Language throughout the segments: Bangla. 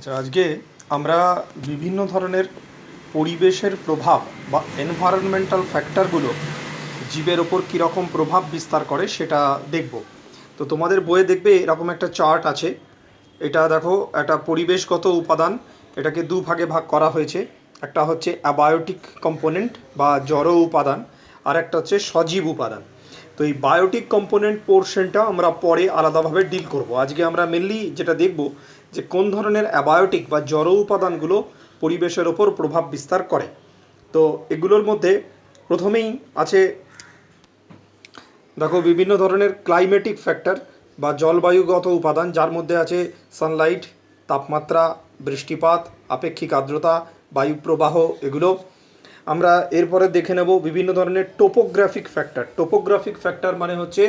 আচ্ছা, আজকে আমরা বিভিন্ন ধরনের পরিবেশের প্রভাব বা এনভায়রনমেন্টাল ফ্যাক্টরগুলো জীবের ওপর কীরকম প্রভাব বিস্তার করে সেটা দেখব। তো তোমাদের বইয়ে দেখবে এরকম একটা চার্ট আছে। এটা দেখো, একটা পরিবেশগত উপাদান, এটাকে দুভাগে ভাগ করা হয়েছে। একটা হচ্ছে অ্যাবায়োটিক কম্পোনেন্ট বা জড় উপাদান, আর একটা হচ্ছে সজীব উপাদান। তো এই বায়োটিক কম্পোনেন্ট পোর্শনটা আমরা পরে আলাদাভাবে ডিল করব। আজকে আমরা মেনলি যেটা দেখব যে কোন ধরনের অ্যাবায়োটিক বা জড় উপাদানগুলো পরিবেশের ওপর প্রভাব বিস্তার করে। তো এগুলোর মধ্যে প্রথমেই আছে, দেখো, বিভিন্ন ধরনের ক্লাইমেটিক ফ্যাক্টর বা জলবায়ুগত উপাদান, যার মধ্যে আছে সানলাইট, তাপমাত্রা, বৃষ্টিপাত, আপেক্ষিক আর্দ্রতা, বায়ু প্রবাহ, এগুলো আমরা এরপরে দেখে নেব। বিভিন্ন ধরনের টোপোগ্রাফিক ফ্যাক্টর। টোপোগ্রাফিক ফ্যাক্টর মানে হচ্ছে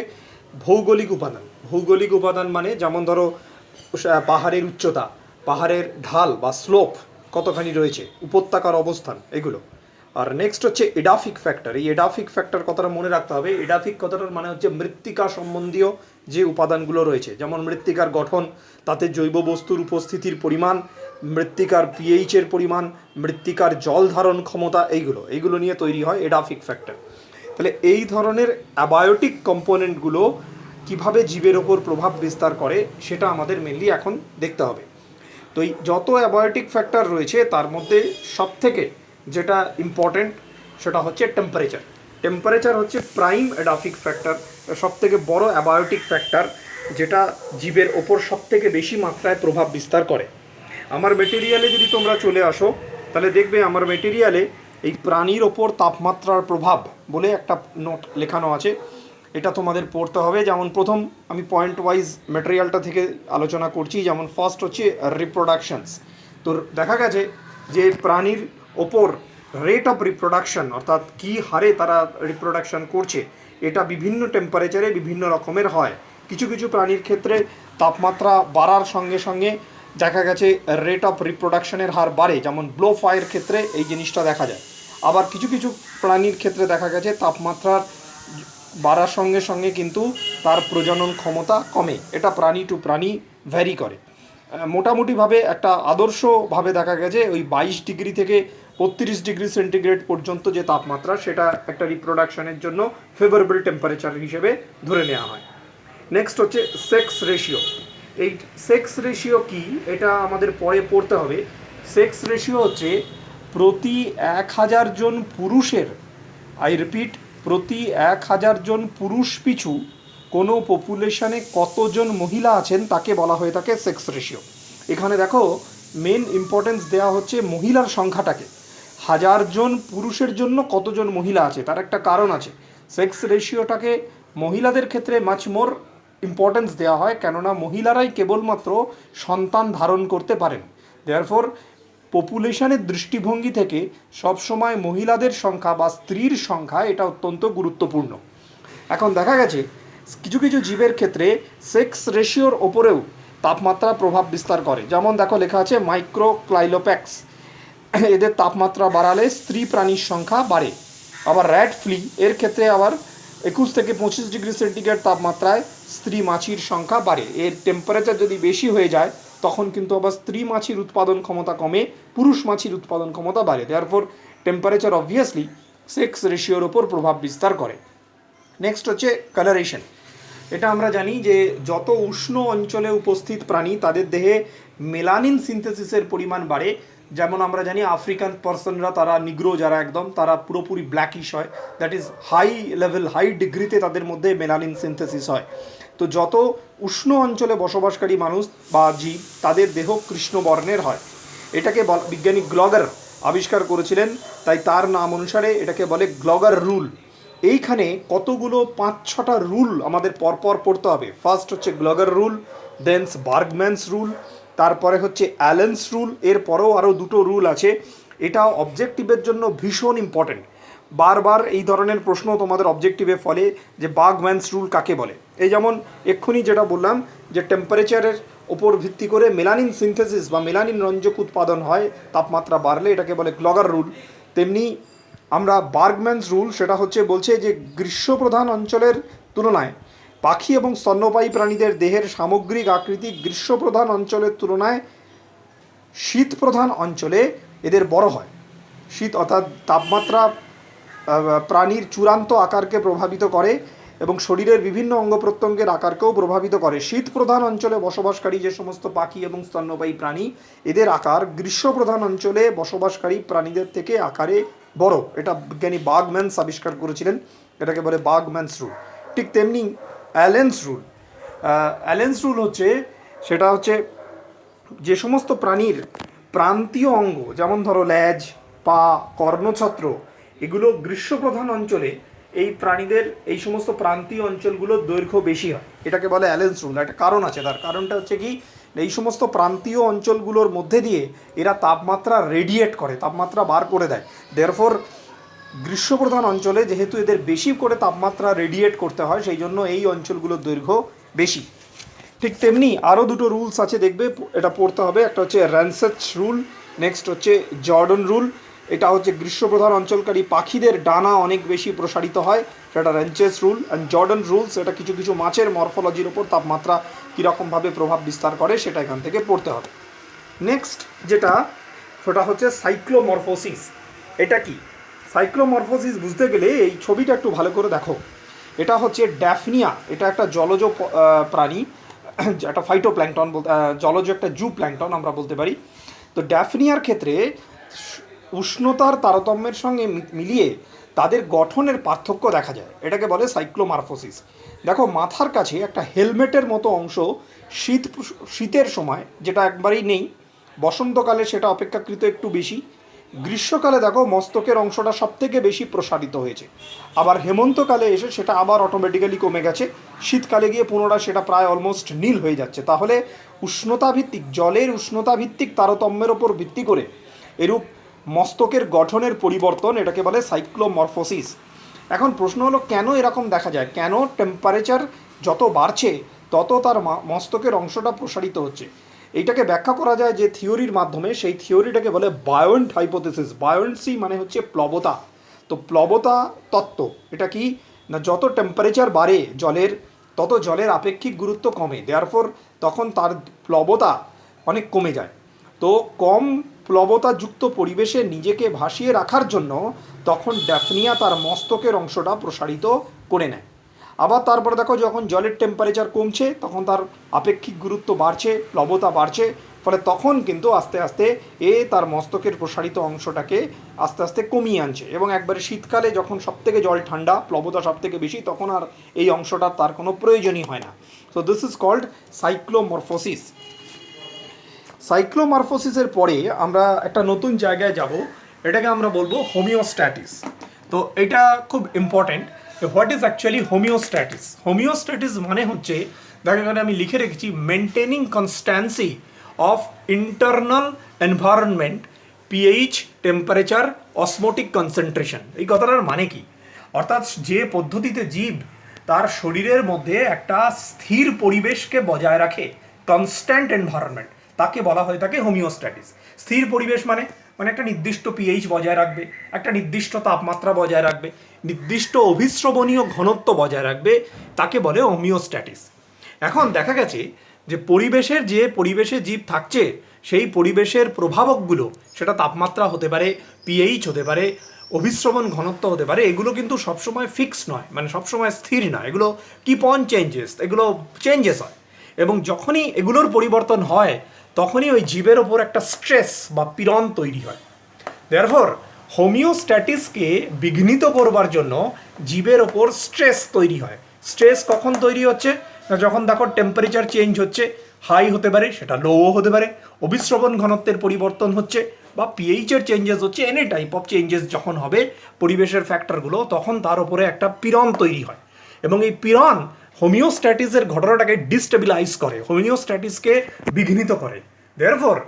ভৌগোলিক উপাদান। ভৌগোলিক উপাদান মানে যেমন ধরো পাহাড়ের উচ্চতা, পাহাড়ের ঢাল বা স্লোপ কতখানি রয়েছে, উপত্যকার অবস্থান, এগুলো। আর নেক্সট হচ্ছে এডাফিক ফ্যাক্টর। এই এডাফিক ফ্যাক্টর কথাটা মনে রাখতে হবে। এডাফিক কথাটার মানে হচ্ছে মৃত্তিকা সম্বন্ধীয় যে উপাদানগুলো রয়েছে, যেমন মৃত্তিকার গঠন, তাতে জৈব বস্তুর উপস্থিতির পরিমাণ, মৃত্তিকার পিএইচের পরিমাণ, মৃত্তিকার জল ধারণ ক্ষমতা, এইগুলো নিয়ে তৈরি হয় এডাফিক ফ্যাক্টর। তাহলে এই ধরনের অ্যাবায়োটিক কম্পোনেন্টগুলো কিভাবে জীবের ওপর প্রভাব বিস্তার করে সেটা আমাদের মেনলি এখন দেখতে হবে। তো এই যত অ্যাবায়োটিক ফ্যাক্টর রয়েছে তার মধ্যে সবথেকে যেটা ইম্পর্টেন্ট সেটা হচ্ছে টেম্পারেচার। টেম্পারেচার হচ্ছে প্রাইম অ্যাডাফিক ফ্যাক্টর, সবথেকে বড় অ্যাবায়োটিক ফ্যাক্টর, যেটা জীবের ওপর সবথেকে বেশি মাত্রায় প্রভাব বিস্তার করে। আমার মেটেরিয়ালে যদি তোমরা চলে আসো, তাহলে দেখবে আমার মেটেরিয়ালে এই প্রাণীর ওপর তাপমাত্রার প্রভাব বলে একটা নোট লেখানো আছে। এটা তোমাদের পড়তে হবে। যেমন প্রথম আমি পয়েন্ট ওয়াইজ ম্যাটেরিয়ালটা থেকে আলোচনা করছি। যেমন ফার্স্ট হচ্ছে রিপ্রোডাকশনস। তো দেখা গেছে যে প্রাণীর ওপর রেট অফ রিপ্রোডাকশন, অর্থাৎ কী হারে তারা রিপ্রোডাকশন করছে, এটা বিভিন্ন টেম্পারেচারে বিভিন্ন রকমের হয়। কিছু কিছু প্রাণীর ক্ষেত্রে তাপমাত্রা বাড়ার সঙ্গে সঙ্গে দেখা গেছে রেট অফ রিপ্রোডাকশনের হার বাড়ে, যেমন ব্লো ফায়ার ক্ষেত্রে এই জিনিসটা দেখা যায়। আবার কিছু কিছু প্রাণীর ক্ষেত্রে দেখা গেছে তাপমাত্রার বাড়ার সঙ্গে সঙ্গে কিন্তু তার প্রজনন ক্ষমতা কমে। এটা প্রাণী টু প্রাণী ভ্যারি করে। মোটামুটিভাবে একটা আদর্শভাবে দেখা গেছে ওই 22 ডিগ্রি থেকে 32 ডিগ্রি সেন্টিগ্রেড পর্যন্ত যে তাপমাত্রা, সেটা একটা রিপ্রোডাকশনের জন্য ফেভারেবল টেম্পারেচার হিসেবে ধরে নেওয়া হয়। নেক্সট হচ্ছে সেক্স রেশিও। এই সেক্স রেশিও কি, এটা আমাদের পরে পড়তে হবে। সেক্স রেশিও হচ্ছে প্রতি 1000 জন পুরুষের, আই রিপিট, প্রতি 1000 জন পুরুষ পিছু কোনো পপুলেশনে কতজন মহিলা আছেন তাকে বলা হয়ে থাকে সেক্স রেশিও। এখানে দেখো মেন ইম্পর্টেন্স দেওয়া হচ্ছে মহিলার সংখ্যাটাকে। 1000 জন পুরুষের জন্য কতজন মহিলা আছে তার একটা কারণ আছে। সেক্স রেশিওটাকে মহিলাদের ক্ষেত্রে মাচ মোর ইম্পর্টেন্স দেওয়া হয়, কেননা মহিলারাই কেবলমাত্র সন্তান ধারণ করতে পারেন। দেয়ারফর পপুলেশনের দৃষ্টিভঙ্গি থেকে সবসময় মহিলাদের সংখ্যা বা স্ত্রীর সংখ্যা এটা অত্যন্ত গুরুত্বপূর্ণ। এখন দেখা গেছে কিছু কিছু জীবের ক্ষেত্রে সেক্স রেশিওর ওপরেও তাপমাত্রা প্রভাব বিস্তার করে। যেমন দেখো লেখা আছে মাইক্রোক্লাইলোপ্যাক্স, এদের তাপমাত্রা বাড়ালে স্ত্রী প্রাণীর সংখ্যা বাড়ে। আবার র্যাট ফ্লি এর ক্ষেত্রে আবার 21 থেকে 25 ডিগ্রি সেন্টিগ্রেড তাপমাত্রায় স্ত্রী মাছির সংখ্যা বাড়ে। এর টেম্পারেচার যদি বেশি হয়ে যায় তখন কিন্তু আবার স্ত্রী মাছির উৎপাদন ক্ষমতা কমে, পুরুষ মাছির উৎপাদন ক্ষমতা বাড়ে। দেয়ারফর টেম্পারেচার অবভিয়াসলি সেক্স রেশিওর ওপর প্রভাব বিস্তার করে। নেক্সট হচ্ছে কালারেশন। এটা আমরা জানি যে যত উষ্ণ অঞ্চলে উপস্থিত প্রাণী তাদের দেহে মেলানিন সিনথেসিসের পরিমাণ বাড়ে। যেমন আমরা জানি আফ্রিকান পার্সনরা, তারা নিগ্রো যারা একদম, তারা পুরোপুরি ব্ল্যাকিশ হয়। That is high level, high ডিগ্রিতে তাদের মধ্যে মেলানিন সিনথেসিস হয়। তো যত উষ্ণ অঞ্চলে বসবাসকারী মানুষ বা জীব তাদের দেহ কৃষ্ণবর্ণের হয়। এটাকে বিজ্ঞানী গ্লগার আবিষ্কার করেছিলেন, তাই তার নাম অনুসারে এটাকে বলে গ্লগার রুল। এইখানে কতগুলো 5-6টা রুল আমাদের পরপর পড়তে হবে। ফার্স্ট হচ্ছে গ্লগার রুল, দেন বার্গম্যানস রুল, তারপরে হচ্ছে অ্যালেন্স রুল, এরপরেও আরও দুটো রুল আছে। এটা অবজেক্টিভের জন্য ভীষণ ইম্পর্টেন্ট। বারবার এই ধরনের প্রশ্ন তোমাদের অবজেক্টিভে ফলে যে বার্গম্যানস রুল কাকে বলে। এই যেমন এক্ষুনি যেটা বললাম যে টেম্পারেচারের ওপর ভিত্তি করে মেলানিন সিনথেসিস বা মেলানিন রঞ্জক উৎপাদন হয় তাপমাত্রা বাড়লে, এটাকে বলে গ্লগার রুল। তেমনি আমরা বার্গম্যানস রুল, সেটা হচ্ছে বলছে যে গ্রীষ্মপ্রধান অঞ্চলের তুলনায় পাখি এবং স্তন্যপায়ী প্রাণীদের দেহের সামগ্রিক আকৃতি গ্রীষ্মপ্রধান অঞ্চলের তুলনায় শীত প্রধান অঞ্চলে এদের বড় হয়। শীত অর্থাৎ তাপমাত্রা প্রাণীর চূড়ান্ত আকারকে প্রভাবিত করে এবং শরীরের বিভিন্ন অঙ্গ প্রত্যঙ্গের আকারকেও প্রভাবিত করে। শীত প্রধান অঞ্চলে বসবাসকারী যে সমস্ত পাখি এবং স্তন্যপায়ী প্রাণী, এদের আকার গ্রীষ্ম প্রধান অঞ্চলে বসবাসকারী প্রাণীদের থেকে আকারে বড়। এটা বিজ্ঞানী বার্গম্যানস আবিষ্কার করেছিলেন, এটাকে বলে বার্গম্যানস রুল। ঠিক তেমনি অ্যালেন্স রুল। অ্যালেন্স রুল হচ্ছে, সেটা হচ্ছে যে সমস্ত প্রাণীর প্রান্তীয় অঙ্গ, যেমন ধরো ল্যাজ, পা, কর্ণছত্র, এগুলো গ্রীষ্মপ্রধান অঞ্চলে এই প্রাণীদের এই সমস্ত প্রান্তীয় অঞ্চলগুলোর দৈর্ঘ্য বেশি হয়। এটাকে বলে অ্যালেন্স রুল। একটা কারণ আছে, তার কারণটা হচ্ছে কি, এই সমস্ত প্রান্তীয় অঞ্চলগুলোর মধ্যে দিয়ে এরা তাপমাত্রা রেডিয়েট করে, তাপমাত্রা বার করে দেয়। দেয়ারফর গ্রীষ্মপ্রধান অঞ্চলে যেহেতু এদের বেশি করে তাপমাত্রা রেডিয়েট করতে হয়, সেই জন্য এই অঞ্চলগুলোর দৈর্ঘ্য বেশি। ঠিক তেমনি আরও দুটো রুলস আছে, দেখবে, এটা পড়তে হবে। একটা হচ্ছে র্যানসেচ রুল, নেক্সট হচ্ছে জর্ডন রুল। এটা হচ্ছে গ্রীষ্মপ্রধান অঞ্চলকারী পাখিদের ডানা অনেক বেশি প্রসারিত হয়, সেটা র্যানচেস রুল। অ্যান্ড জর্ডন রুলস, এটা কিছু কিছু মাছের মরফোলজির ওপর তাপমাত্রা কীরকমভাবে প্রভাব বিস্তার করে সেটা এখান থেকে পড়তে হবে। নেক্সট যেটা, সেটা হচ্ছে সাইক্লোমরফোসিস। এটা কি? সাইক্লোমরফোসিস বুঝতে গেলে এই ছবিটা একটু ভালো করে দেখো। এটা হচ্ছে ড্যাফনিয়া, এটা একটা জলজ প্রাণী, একটা ফাইটোপ্ল্যাঙ্কটন বলতে, জলজ একটা জু প্ল্যাঙ্কটন আমরা বলতে পারি। তো ড্যাফনিয়ার ক্ষেত্রে উষ্ণতার তারতম্যের সঙ্গে মিলিয়ে তাদের গঠনের পার্থক্য দেখা যায়, এটাকে বলে সাইক্লোমরফোসিস। দেখো, মাথার কাছে একটা হেলমেটের মতো অংশ শীতের সময় যেটা একবারেই নেই, বসন্তকালে সেটা অপেক্ষাকৃত একটু বেশি, গ্রীষ্মকালে দেখো মস্তকের অংশটা সবথেকে বেশি প্রসারিত হয়েছে, আবার হেমন্তকালে এসে সেটা আবার অটোমেটিক্যালি কমে গেছে, শীতকালে গিয়ে পুনরায় সেটা প্রায় অলমোস্ট নীল হয়ে যাচ্ছে। তাহলে উষ্ণতাভিত্তিক, জলের উষ্ণতাভিত্তিক তারতম্যের ওপর ভিত্তি করে এরূপ মস্তকের গঠনের পরিবর্তন, এটাকে বলে সাইক্লোমরফোসিস। এখন প্রশ্ন হলো, কেন এরকম দেখা যায়? কেন টেম্পারেচার যত বাড়ছে তত তার মস্তকের অংশটা প্রসারিত হচ্ছে? এইটাকে ব্যাখ্যা করা যায় যে থিওরির মাধ্যমে, সেই থিওরিটাকে বলে বায়োন্ট হাইপোথিসিস। বায়োন্সি মানে হচ্ছে প্লবতা। তো প্লবতা তত্ত্ব, এটা কি না, যত টেম্পারেচার বাড়ে জলের, তত জলের আপেক্ষিক গুরুত্ব কমে, দেয়ারফর তখন তার প্লবতা অনেক কমে যায়। তো কম প্লবতাযুক্ত পরিবেশে নিজেকে ভাসিয়ে রাখার জন্য তখন ড্যাফনিয়া তার মস্তকের অংশটা প্রসারিত করে নেয়। আবার তারপরে দেখো, যখন জলের টেম্পারেচার কমছে তখন তার আপেক্ষিক গুরুত্ব বাড়ছে, প্লবতা বাড়ছে, ফলে তখন কিন্তু আস্তে আস্তে তার মস্তকের প্রসারিত অংশটাকে আস্তে আস্তে কমিয়ে আনছে, এবং একবারে শীতকালে যখন সবথেকে জল ঠান্ডা, প্লবতা সবথেকে বেশি, তখন আর এই অংশটা তার কোনো প্রয়োজনই হয় না। So this is called cyclomorphosis. সাইক্লোমরফোসিসের পরে আমরা একটা নতুন জায়গায় যাব, এটাকে আমরা বলবো হোমিওস্ট্যাটিস। তো এটা খুব important. What is actually homeostasis? Homeostasis মানে হচ্ছে, দেখো এখানে আমি লিখে রেখেছি, maintaining constancy of internal environment, pH, temperature, osmotic concentration. এই কথাটার মানে কি? অর্থাৎ যে পদ্ধতিতে জীব তার শরীরের মধ্যে একটা স্থির পরিবেশকে বজায় রাখে, কনস্ট্যান্ট এনভায়রনমেন্ট, তাকে বলা হয়ে থাকে হোমিওস্ট্যাটিস। স্থির পরিবেশ মানে একটা নির্দিষ্ট পিএইচ বজায় রাখবে, একটা নির্দিষ্ট তাপমাত্রা বজায় রাখবে, নির্দিষ্ট অভিস্রবণীয় ঘনত্ব বজায় রাখবে, তাকে বলে হোমিওস্ট্যাটিস। এখন দেখা গেছে যে পরিবেশে জীব থাকছে, সেই পরিবেশের প্রভাবকগুলো, সেটা তাপমাত্রা হতে পারে, পিএইচ হতে পারে, অভিস্রবণ ঘনত্ব হতে পারে, এগুলো কিন্তু সবসময় ফিক্স নয়, মানে সবসময় স্থির নয়, এগুলো কিপ অন চেঞ্জেস, এগুলো চেঞ্জেস হয়। এবং যখনই এগুলোর পরিবর্তন হয় তখনই ওই জীবের ওপর একটা স্ট্রেস বা পীড়ন তৈরি হয়। দেয়ারফর হোমিওস্ট্যাটিসকে বিঘ্নিত করবার জন্য জীবের ওপর স্ট্রেস তৈরি হয়। স্ট্রেস কখন তৈরি হচ্ছে না, যখন দেখো টেম্পারেচার চেঞ্জ হচ্ছে, হাই হতে পারে, সেটা লোও হতে পারে, অভিস্রবণ ঘনত্বের পরিবর্তন হচ্ছে, বা পিএইচের চেঞ্জেস হচ্ছে, এনি টাইপ অফ চেঞ্জেস যখন হবে পরিবেশের ফ্যাক্টরগুলো, তখন তার উপরে একটা পীড়ন তৈরি হয়। এবং এই পীড়ন হোমিওস্ট্যাটিসের ঘটনাটাকে ডিস্টেবিলাইজ করে, হোমিওস্ট্যাটিসকে বিঘ্নিত করে। দেয়ারফর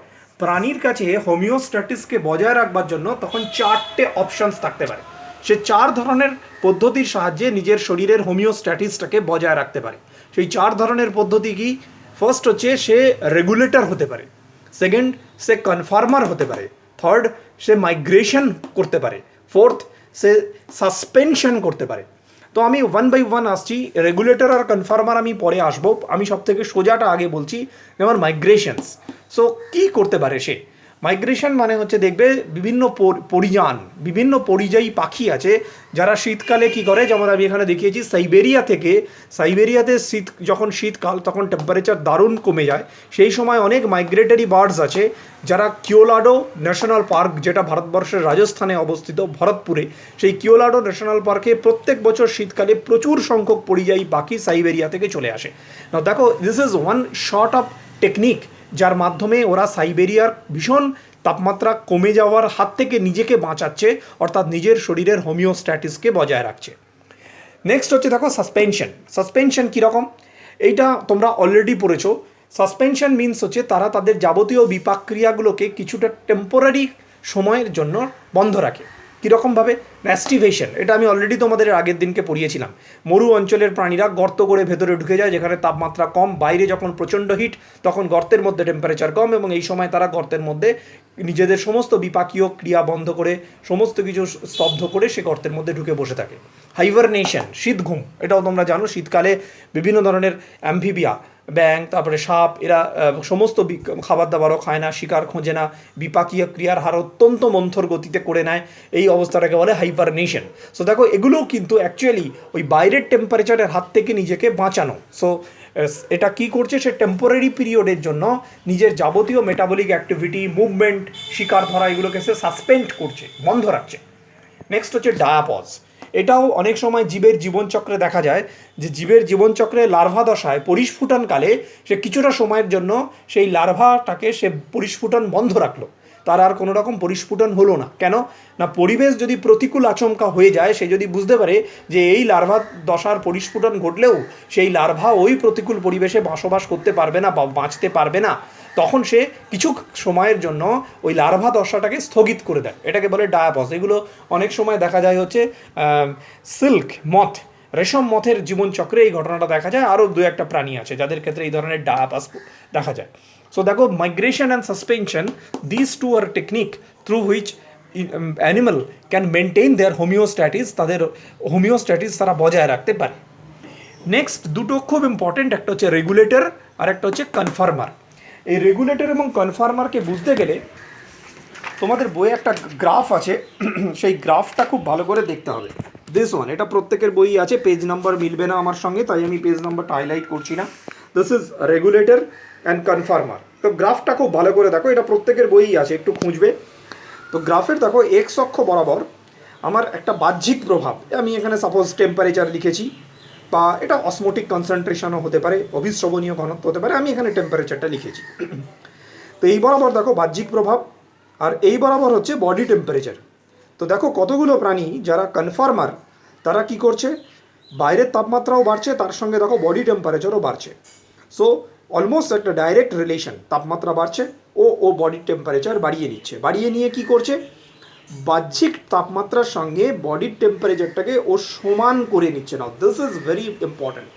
প্রাণীর কাছে হোমিওস্ট্যাটিসকে বজায় রাখবার জন্য তখন 4টে অপশনস থাকতে পারে। সে 4 ধরনের পদ্ধতির সাহায্যে নিজের শরীরের হোমিওস্ট্যাটিসটাকে বজায় রাখতে পারে। সেই 4 ধরনের পদ্ধতি কি? ফার্স্ট হচ্ছে, সে রেগুলেটর হতে পারে। সেকেন্ড, সে কনফার্মার হতে পারে। থার্ড, সে মাইগ্রেশন করতে পারে। ফোর্থ, সে সাসপেনশন করতে পারে। তো আমি 1 বাই 1 আসছি, রেগুলেটর আর কনফার্মার আমি পরে আসবো, আমি সব থেকে সোজাটা আগে বলছি, যেমন মাইগ্রেশনস। সো কী করতে পারে সে? মাইগ্রেশন মানে হচ্ছে দেখবে বিভিন্ন পরিযান, বিভিন্ন পরিযায়ী পাখি আছে যারা শীতকালে কি করে, যেমন আমি এখানে দেখিয়েছি সাইবেরিয়া থেকে, সাইবেরিয়াতে যখন শীতকাল তখন টেম্পারেচার দারুণ কমে যায়, সেই সময় অনেক মাইগ্রেটরি বার্ডস আছে যারা কিওলাডো ন্যাশনাল পার্ক, যেটা ভারতবর্ষের রাজস্থানে অবস্থিত ভরতপুরে, সেই কিওলাডো ন্যাশনাল পার্কে প্রত্যেক বছর শীতকালে প্রচুর সংখ্যক পরিযায়ী পাখি সাইবেরিয়া থেকে চলে আসে। না দেখো, this is one short of technique যার মাধ্যমে ওরা সাইবেরিয়ার ভীষণ তাপমাত্রা কমে যাওয়ার হাত থেকে নিজেকে বাঁচাচ্ছে, অর্থাৎ নিজের শরীরের হোমিওস্ট্যাটিসকে বজায় রাখছে। নেক্সট হচ্ছে দেখো সাসপেনশন। সাসপেনশন কীরকম, এইটা তোমরা অলরেডি পড়েছো। সাসপেনশন মিনস হচ্ছে তারা তাদের যাবতীয় বিপাক ক্রিয়াগুলোকে কিছুটা টেম্পোরারি সময়ের জন্য বন্ধ রাখে। কীরকমভাবে? ন্যাস্টিভেশন, এটা আমি অলরেডি তোমাদের আগের দিনকে পড়িয়েছিলাম। মরু অঞ্চলের প্রাণীরা গর্ত করে ভেতরে ঢুকে যায় যেখানে তাপমাত্রা কম, বাইরে যখন প্রচণ্ড হিট তখন গর্তের মধ্যে টেম্পারেচার কম, এবং এই সময় তারা গর্তের মধ্যে নিজেদের সমস্ত বিপাকীয় ক্রিয়া বন্ধ করে, সমস্ত কিছু স্তব্ধ করে সে গর্তের মধ্যে ঢুকে বসে থাকে। হাইবারনেশন, শীত ঘুম, এটাও তোমরা জানো শীতকালে বিভিন্ন ধরনের অ্যাম্ফিবিয়া, ব্যাঙ, তারপরে সাপ, এরা সমস্ত খাবার দাবারও খায় না, শিকার খোঁজে না, বিপাকীয় ক্রিয়ার হার অত্যন্ত মন্থর গতিতে করে নেয়, এই অবস্থাটাকে বলে হাইপারনেশন। সো দেখো, এগুলোও কিন্তু অ্যাকচুয়ালি ওই বাইরের টেম্পারেচারের হাত থেকে নিজেকে বাঁচানো। সো এটা কি করছে, সে টেম্পোরারি পিরিয়ডের জন্য নিজের যাবতীয় মেটাবলিক অ্যাক্টিভিটি, মুভমেন্ট, শিকার ধরা, এগুলোকে সে সাসপেন্ড করছে, বন্ধ রাখছে। নেক্সট হচ্ছে ডায়াপজ। এটাও অনেক সময় জীবের জীবনচক্রে দেখা যায় যে জীবের জীবনচক্রে লার্ভা দশায় পরিস্ফুটনকালে সে কিছুটা সময়ের জন্য সেই লার্ভাটাকে সে পরিস্ফুটন বন্ধ রাখলো, তার আর কোনো রকম পরিস্ফুটন হলো না। কেন না, পরিবেশ যদি প্রতিকূল আচমকা হয়ে যায়, সে যদি বুঝতে পারে যে এই লার্ভা দশার পরিস্ফুটন ঘটলেও সেই লার্ভা ওই প্রতিকূল পরিবেশে বসবাস করতে পারবে না বা বাঁচতে পারবে না, তখন সে কিছু সময়ের জন্য ওই লার্ভা দশাটাকে স্থগিত করে দেয়, এটাকে বলে ডায়াপজ। এগুলো অনেক সময় দেখা যায় হচ্ছে সিল্ক মথ, রেশম মথের জীবনচক্রে এই ঘটনাটা দেখা যায়। আরও দু একটা প্রাণী আছে যাদের ক্ষেত্রে এই ধরনের ডায়াপজ দেখা যায়। সো দেখো, migration and suspension, this two are technique through which animal can maintain their homeostasis, তাদের হোমিওস্ট্যাটিস তারা বজায় রাখতে পারে। নেক্সট দুটো খুব ইম্পর্টেন্ট, একটা হচ্ছে রেগুলেটর আর একটা হচ্ছে কনফার্মার। এই রেগুলেটর এবং কনফার্মারকে বুঝতে গেলে তোমাদের বইয়ে একটা গ্রাফ আছে, সেই গ্রাফটা খুব ভালো করে দেখতে হবে। দিস ওয়ান, এটা প্রত্যেকের বই আছে, পেজ নাম্বার মিলবে না আমার সঙ্গে, তাই আমি পেজ নাম্বারটা হাইলাইট করছি না। This is regulator and conformer. তো গ্রাফটা খুব ভালো করে দেখো, এটা প্রত্যেকের বইই আছে, একটু খুঁজবে। তো গ্রাফের দেখো এক্স অক্ষ বরাবর আমার একটা বাহ্যিক প্রভাব, আমি এখানে সাপোজ টেম্পারেচার লিখেছি, বা এটা অসমোটিক কনসেন্ট্রেশনও হতে পারে, অভিশ্রবণীয় ঘনত্ব হতে পারে, আমি এখানে টেম্পারেচারটা লিখেছি। তো এই বরাবর দেখো বাহ্যিক প্রভাব, আর এই বরাবর হচ্ছে বডি টেম্পারেচার। তো দেখো কতগুলো প্রাণী যারা কনফার্মার, তারা কি করছে, বাইরের তাপমাত্রাও বাড়ছে, তার সঙ্গে দেখো বডি টেম্পারেচারও বাড়ছে। সো অলমোস্ট একটা ডাইরেক্ট রিলেশন, তাপমাত্রা বাড়ছে, ও বডি টেম্পারেচার বাড়িয়ে নিচ্ছে, বাড়িয়ে নিয়ে কি করছে, বাহ্যিক তাপমাত্রার সঙ্গে বডির টেম্পারেচারটাকে ও সমান করে নিচ্ছে না। This is very important.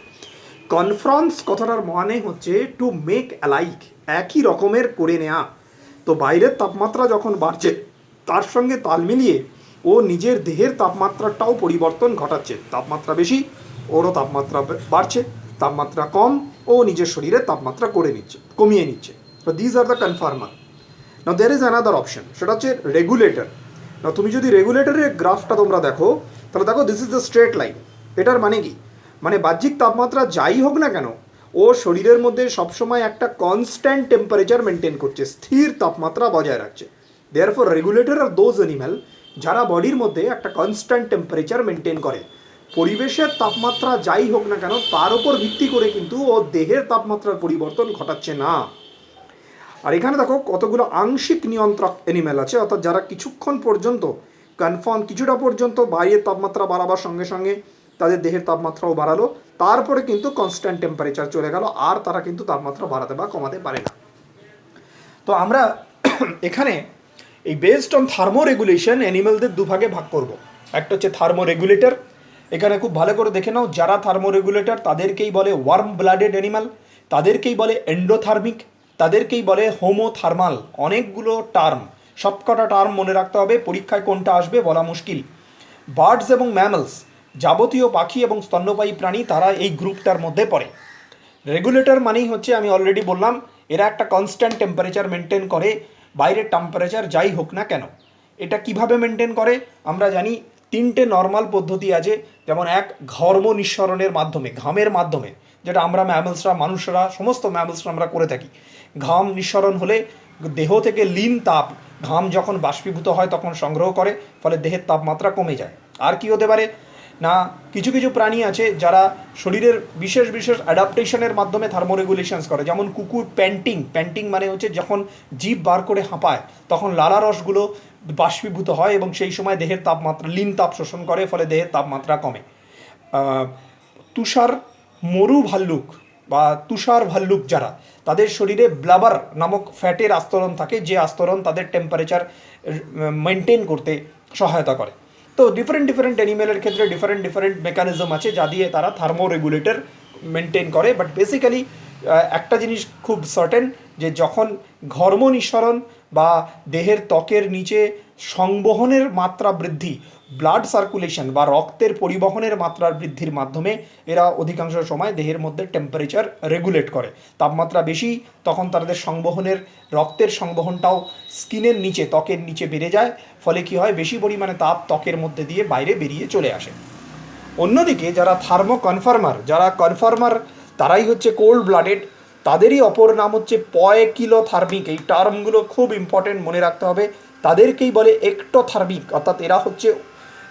কনফ্রান্স কথাটার মানে হচ্ছে টু মেক অ্যালাইক, একই রকমের করে নেওয়া। তো বাইরের তাপমাত্রা যখন বাড়ছে তার সঙ্গে তাল মিলিয়ে ও নিজের দেহের তাপমাত্রাটাও পরিবর্তন ঘটাচ্ছে, তাপমাত্রা বেশি ওরও তাপমাত্রা বাড়ছে, তাপমাত্রা কম ও নিজের শরীরের তাপমাত্রা কমিয়ে নিচ্ছে। তো this are the conformer. Now there is another option, সেটা হচ্ছে রেগুলেটর। না, তুমি যদি রেগুলেটরের গ্রাফটা তোমরা দেখো, তাহলে দেখো this is the straight line. এটার মানে কি, মানে বাহ্যিক তাপমাত্রা যাই হোক না কেন, ও শরীরের মধ্যে সবসময় একটা কনস্ট্যান্ট টেম্পারেচার মেনটেন করছে, স্থির তাপমাত্রা বজায় রাখছে। Therefore regulator are those animal যারা বডির মধ্যে একটা কনস্ট্যান্ট টেম্পারেচার মেনটেন করে, পরিবেশের তাপমাত্রা যাই হোক না কেন তার উপর ভিত্তি করে কিন্তু ও দেহের তাপমাত্রার পরিবর্তন ঘটাচ্ছে না। আর এখানে দেখো কতগুলো আংশিক নিয়ন্ত্রক অ্যানিম্যাল আছে, অর্থাৎ যারা কিছুক্ষণ পর্যন্ত কিছুটা পর্যন্ত বাইরের তাপমাত্রা বাড়াবার সঙ্গে সঙ্গে তাদের দেহের তাপমাত্রাও বাড়ালো, তারপরে কিন্তু কনস্ট্যান্ট টেম্পারেচার চলে গেল, আর তারা কিন্তু তাপমাত্রা বাড়াতে বা কমাতে পারে না। তো আমরা এখানে এই বেসড অন থার্মো রেগুলেশন অ্যানিম্যালদের দুভাগে ভাগ করব। একটা হচ্ছে থার্মো রেগুলেটর, এখানে খুব ভালো করে দেখে নাও, যারা থার্মো রেগুলেটর তাদেরকেই বলে ওয়ার্ম ব্লাডেড অ্যানিম্যাল, তাদেরকেই বলে এন্ডোথার্মিক, তাদেরকেই বলে হোমোথার্মাল। অনেকগুলো টার্ম, সবকটা টার্ম মনে রাখতে হবে, পরীক্ষায় কোনটা আসবে বলা মুশকিল। বার্ডস এবং ম্যামলস, যাবতীয় পাখি এবং স্তন্যপায়ী প্রাণী, তারা এই গ্রুপটার মধ্যে পড়ে। রেগুলেটর মানেই হচ্ছে, আমি অলরেডি বললাম, এরা একটা কনস্ট্যান্ট টেম্পারেচার মেনটেন করে, বাইরের টেম্পারেচার যাই হোক না কেন। এটা কিভাবে মেনটেন করে আমরা জানি, তিনটে নর্মাল পদ্ধতি আছে। যেমন এক, ঘর্ম নিঃসরণের মাধ্যমে, ঘামের মাধ্যমে, যেটা আমরা ম্যামলসরা, মানুষরা, সমস্ত ম্যামলসরা আমরা করে থাকি। ঘাম নিঃসরণ হলে দেহ থেকে লিন তাপ, ঘাম যখন বাষ্পীভূত হয় তখন সংগ্রহ করে, ফলে দেহের তাপমাত্রা কমে যায়। আর কি হতে পারে না, কিছু কিছু প্রাণী আছে যারা শরীরের বিশেষ বিশেষ অ্যাডাপ্টেশনের মাধ্যমে থার্মোরেগুলেশনস করে। যেমন কুকুর প্যান্টিং, প্যান্টিং মানে হচ্ছে যখন জিভ বার করে হাঁপায় তখন লালা রসগুলো বাষ্পীভূত হয় এবং সেই সময় দেহের তাপমাত্রা, লিন তাপ শোষণ করে, ফলে দেহের তাপমাত্রা কমে। তুষার মরু ভাল্লুক বা তুষার ভাল্লুক যারা, তাদের শরীরে ব্লাবার নামক ফ্যাটের আস্তরণ থাকে, যে আস্তরণ তাদের টেম্পারেচার মেনটেন করতে সহায়তা করে। তো ডিফারেন্ট ডিফারেন্ট অ্যানিমেলের ক্ষেত্রে ডিফারেন্ট ডিফারেন্ট মেকানিজম আছে যা দিয়ে তারা থার্মোরেগুলেটর মেনটেন করে। বাট বেসিক্যালি একটা জিনিস খুব সার্টেন, যে যখন ঘর্ম নিঃসরণ বা দেহের ত্বকের নিচে সংবহনের মাত্রা বৃদ্ধি, ব্লাড সার্কুলেশন বা রক্তের পরিবহনের মাত্রার বৃদ্ধির মাধ্যমে এরা অধিকাংশ সময় দেহের মধ্যে টেম্পারেচার রেগুলেট করে। তাপমাত্রা বেশি, তখন তাদের সংবহনের, রক্তের সংবহনটাও স্কিনের নিচে, ত্বকের নিচে বেড়ে যায়, ফলে কি হয়, বেশি পরিমাণে তাপ ত্বকের মধ্যে দিয়ে বাইরে বেরিয়ে চলে আসে। অন্যদিকে যারা থার্মো কনফার্মার, যারা কনফার্মার তারাই হচ্ছে কোল্ড ব্লাডেড, তাদেরই অপর নাম হচ্ছে পয়কিলোথার্মিক। এই টার্মগুলো খুব ইম্পর্টেন্ট, মনে রাখতে হবে। তাদেরকেই বলে একটোথার্মিক, অর্থাৎ এরা হচ্ছে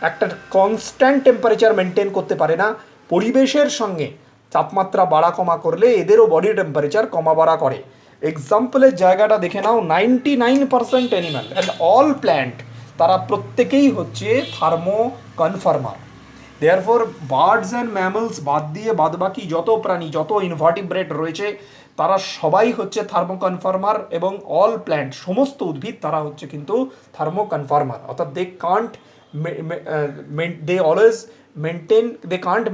একটা কনস্ট্যান্ট টেম্পারেচার মেনটেন করতে পারে না। পরিবেশের সঙ্গে তাপমাত্রা বাড়া কমা করলে এদেরও বডি টেম্পারেচার কমা বাড়া করে। এক্সাম্পলের জায়গাটা দেখে নাও, 99% অ্যানিম্যাল অ্যান্ড অল প্ল্যান্ট, তারা প্রত্যেকেই হচ্ছে thermo conformer. Therefore birds and mammals বাদ দিয়ে বাদবাকি যত প্রাণী, যত ইনভার্টিব্রেট রয়েছে, তারা সবাই হচ্ছে থার্মো কনফার্মার। এবং অল প্ল্যান্ট, সমস্ত উদ্ভিদ, তারা হচ্ছে কিন্তু থার্মো কনফার্মার। অর্থাৎ they can't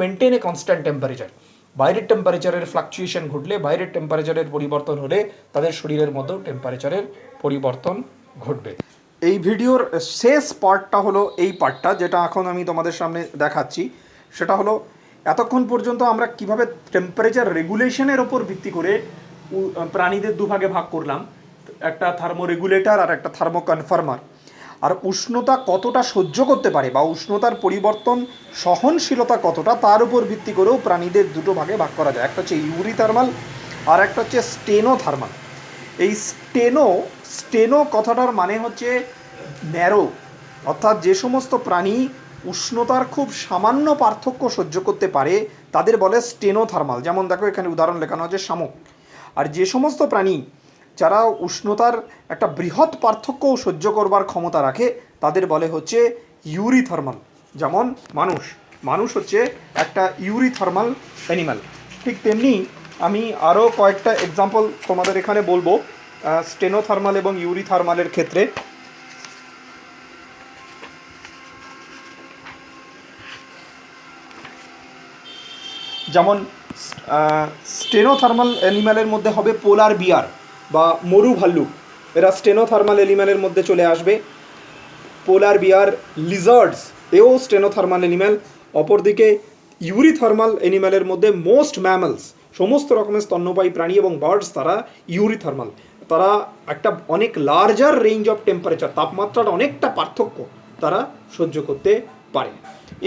maintain a constant temperature. বাইরের টেম্পারেচারের ফ্লাকচুয়েশন ঘটলে, বাইরের টেম্পারেচারের পরিবর্তন হলে তাদের শরীরের মধ্যেও টেম্পারেচারের পরিবর্তন ঘটবে। এই ভিডিওর শেষ পার্টটা হলো এই পার্টটা, যেটা এখন আমি তোমাদের সামনে দেখাচ্ছি। সেটা হলো এতক্ষণ পর্যন্ত আমরা কিভাবে টেম্পারেচার রেগুলেশনের ওপর ভিত্তি করে প্রাণীদের দুভাগে ভাগ করলাম, একটা থার্মো রেগুলেটর আর একটা থার্মো কনফার্মার। আর উষ্ণতা কতটা সহ্য করতে পারে বা উষ্ণতার পরিবর্তন সহনশীলতা কতটা, তার উপর ভিত্তি করেও প্রাণীদের দুটো ভাগে ভাগ করা যায়। একটা হচ্ছে ইউরিথার্মাল আর একটা হচ্ছে স্টেনোথার্মাল। এই স্টেনো কথাটার মানে হচ্ছে ন্যারো, অর্থাৎ যে সমস্ত প্রাণী উষ্ণতার খুব সামান্য পার্থক্য সহ্য করতে পারে তাদের বলে স্টেনোথার্মাল। যেমন দেখো এখানে উদাহরণ লেখানো হচ্ছে শামুক। আর যে সমস্ত প্রাণী যারা উষ্ণতার একটা বৃহৎ পার্থক্যও সহ্য করবার ক্ষমতা রাখে তাদের বলে হচ্ছে ইউরিথার্মাল। যেমন মানুষ হচ্ছে একটা ইউরিথার্মাল অ্যানিম্যাল। ঠিক তেমনি আমি আরও কয়েকটা এক্সাম্পল তোমাদের এখানে বলবো স্টেনোথার্মাল এবং ইউরিথার্মালের ক্ষেত্রে। যেমন স্টেনোথার্মাল অ্যানিম্যালের মধ্যে হবে পোলার বিয়ার বা মরু ভাল্লুক, এরা স্টেনোথার্মাল অ্যানিম্যালের মধ্যে চলে আসবে। পোলার বিয়ার, লিজার্ডস, এও স্টেনোথার্মাল অ্যানিম্যাল। অপরদিকে ইউরিথার্মাল অ্যানিম্যালের মধ্যে মোস্ট ম্যামলস, সমস্ত রকমের স্তন্যপায়ী প্রাণী এবং বার্ডস, তারা ইউরিথার্মাল। তারা একটা অনেক লার্জার রেঞ্জ অফ টেম্পারেচার, তাপমাত্রার অনেকটা পার্থক্য তারা সহ্য করতে পারে।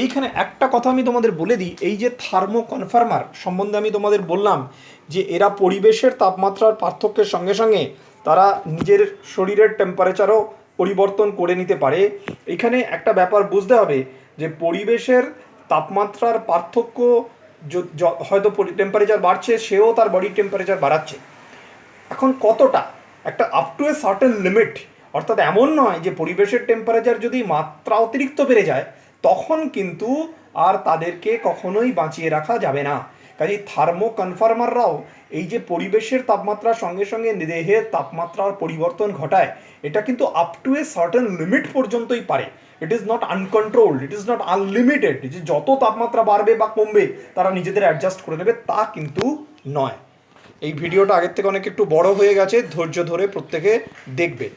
এইখানে একটা কথা আমি তোমাদের বলে দিই, এই যে থার্মো কনফার্মার সম্বন্ধে আমি তোমাদের বললাম যে এরা পরিবেশের তাপমাত্রার পার্থক্যের সঙ্গে সঙ্গে তারা নিজের শরীরের টেম্পারেচারও পরিবর্তন করে নিতে পারে। এখানে একটা ব্যাপার বুঝতে হবে যে পরিবেশের তাপমাত্রার পার্থক্য, হয়তো টেম্পারেচার বাড়ছে, সেও তার বডি টেম্পারেচার বাড়াচ্ছে। এখন কতটা, একটা up to a certain limit, অর্থাৎ এমন নয় যে পরিবেশের টেম্পারেচার যদি মাত্রা অতিরিক্ত বেড়ে যায় তখন কিন্তু আর তাদেরকে কখনোই বাঁচিয়ে রাখা যাবে না। কাজেই থার্মো কনফার্মাররাও এই যে পরিবেশের তাপমাত্রার সঙ্গে সঙ্গে দেহের তাপমাত্রার পরিবর্তন ঘটায়, এটা কিন্তু up to a certain limit পর্যন্তই পারে। It is not uncontrolled, it is not unlimited, যে যত তাপমাত্রা বাড়বে বা কমবে তারা নিজেদের অ্যাডজাস্ট করে নেবে, তা কিন্তু নয়। এই ভিডিওটা আগের থেকে অনেক একটু বড় হয়ে গেছে, ধৈর্য ধরে প্রত্যেকে দেখবে।